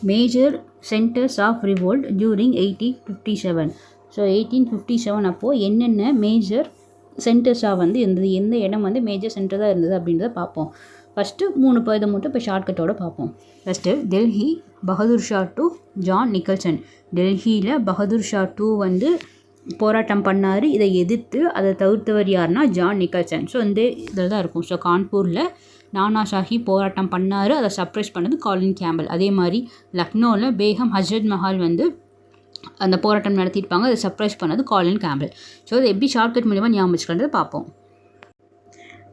Major centers of revolt during 1857. So 1857 அப்போது என்னென்ன major சென்டர்ஸாக வந்து இருந்தது, எந்த இடம் வந்து மேஜர் சென்டராக இருந்தது அப்படின்றத பார்ப்போம். ஃபஸ்ட்டு 3 இதை மட்டும் இப்போ ஷார்ட்கட்டோடு பார்ப்போம். First Delhi Bahadur Shah to John Nicholson. டெல்லியில் பகதூர் ஷா டூ வந்து போராட்டம் பண்ணார். இதை எதிர்த்து அதை தவிர்த்தவர் யாருன்னா ஜான் நிக்கல்சன். ஸோ இந்த இதில் தான் இருக்கும். ஸோ கான்பூரில் நானா சாஹிப் போராட்டம் பண்ணார், அதை சப்ரைஸ் பண்ணது காலின் கேம்பல். அதே மாதிரி லக்னோவில் பேகம் ஹஜரத் மஹால் வந்து அந்த போராட்டம் நடத்தியிருப்பாங்க, அதை சப்ரைஸ் பண்ணது காலின் கேம்பல். ஸோ அதை எப்படி ஷார்ட்கட் மூலிமா ஞாபகம் வச்சுக்கிறது பார்ப்போம்.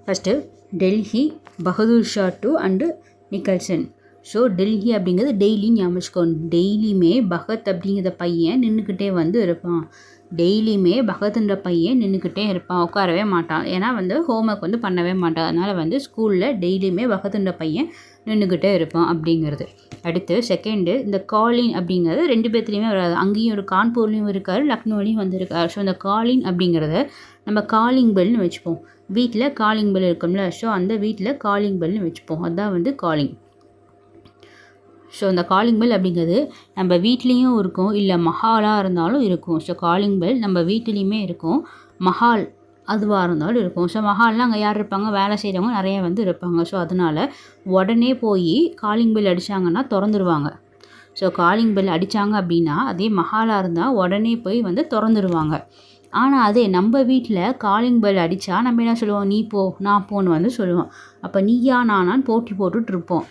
First Delhi Bahadur Shah two and Nicholson. So Delhi அப்படிங்கிறது டெய்லியும் ஞாபகம் வச்சுக்கோங்க. டெய்லியுமே பகத் அப்படிங்கிற பையன் நின்றுக்கிட்டே வந்து இருப்பான். டெய்லியுமே பகத்துன்ற பையன் நின்றுக்கிட்டே இருப்பான், உட்காரவே மாட்டான். ஏன்னா வந்து ஹோம்ஒர்க் வந்து பண்ணவே மாட்டான். அதனால் வந்து ஸ்கூலில் டெய்லியுமே பகத்துன்ற பையன் நின்றுக்கிட்டே இருப்பான் அப்படிங்கிறது. அடுத்து செகண்டு இந்த காலின் அப்படிங்கிறது 2 பேர்த்துலேயுமே வராது. அங்கேயும் ஒரு கான்பூர்லேயும் இருக்கார், லக்னோலையும் வந்திருக்கார். ஸோ இந்த காலின் அப்படிங்கிறத நம்ம காலிங் பெல்னு வச்சுப்போம். வீட்டில் காலிங் பெல் இருக்கும்ல, ஸோ அந்த வீட்டில் காலிங் பெல்னு வச்சுப்போம். அதுதான் வந்து காலிங். ஸோ இந்த காலிங் பெல் அப்படிங்கிறது நம்ம வீட்லேயும் இருக்கும், இல்லை மஹாலாக இருந்தாலும் இருக்கும். ஸோ காலிங் பெல் நம்ம வீட்லேயுமே இருக்கும், மஹால் அதுவாக இருந்தாலும் இருக்கும். ஸோ மஹால்லாம் அங்கே யார் இருப்பாங்க, வேலை செய்கிறவங்க நிறைய வந்து இருப்பாங்க. ஸோ அதனால் உடனே போய் காலிங் பெல் அடித்தாங்கன்னா திறந்துருவாங்க. ஸோ காலிங் பெல் அடித்தாங்க அப்படின்னா அதே மஹாலாக இருந்தால் உடனே போய் வந்து திறந்துருவாங்க. ஆனால் அதே நம்ம வீட்டில் காலிங் பெல் அடித்தா நம்ம என்ன சொல்லுவோம், நீ போ நான் போன்னு வந்து சொல்லுவோம். அப்போ நீயா நானான்னு போட்டி போட்டுட்ருப்போம்.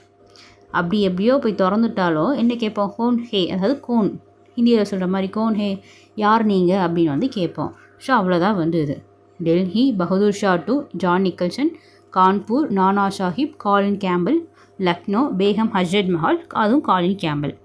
அப்படி எப்படியோ போய் திறந்துட்டாலோ என்ன கேட்போம், கோன் ஹே, அதாவது கோன், ஹிந்தியில் சொல்கிற மாதிரி கோன் ஹே, யார் நீங்கள் அப்படின்னு வந்து கேட்போம். ஸோ அவ்வளோதான் வந்து இது. Delhi Bahadur Shah to John Nicholson, Kanpur Nana Sahib Colin Campbell, Lucknow Begum ஹஜரத் மஹால், அதுவும் காலின் கேம்பல்.